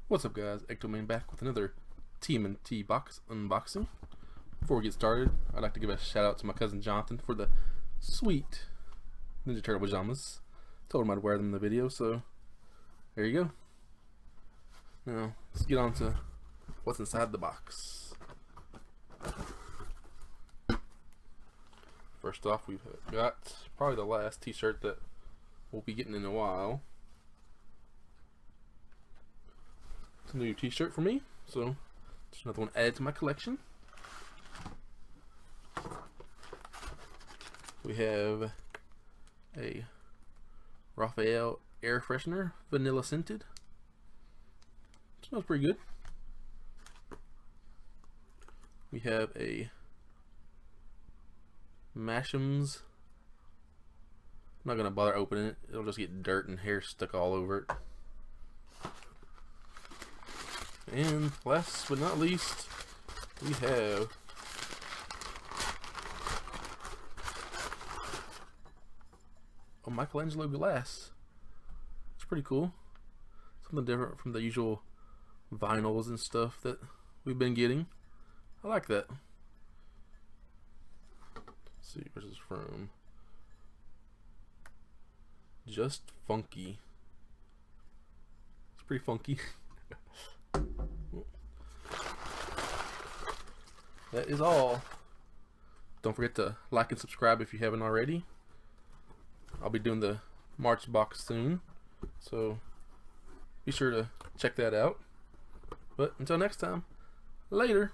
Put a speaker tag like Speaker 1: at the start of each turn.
Speaker 1: What's up, guys? Ectoman back with another TMNT Box unboxing. Before we get started, I'd like to give a shout out to my cousin Jonathan for the sweet Ninja Turtle pajamas. Told him I'd wear them in the video, so there you go. Now, let's get on to what's inside the box. First off, we've got probably the last t-shirt that we'll be getting in a while. It's a new t-shirt for me, so just another one added to my collection. We have a Raphael air freshener, vanilla scented. Smells pretty good. We have a Masham's. I'm not gonna bother opening it. It'll just get dirt and hair stuck all over it. And last but not least, we have a Michelangelo glass. It's pretty cool. Something different from the usual vinyls and stuff that we've been getting. I like that. Let's see, where's this from? Just Funky. It's pretty funky. That is all. Don't forget to like and subscribe if you haven't already. I'll be doing the March box soon, so be sure to check that out. But until next time, later.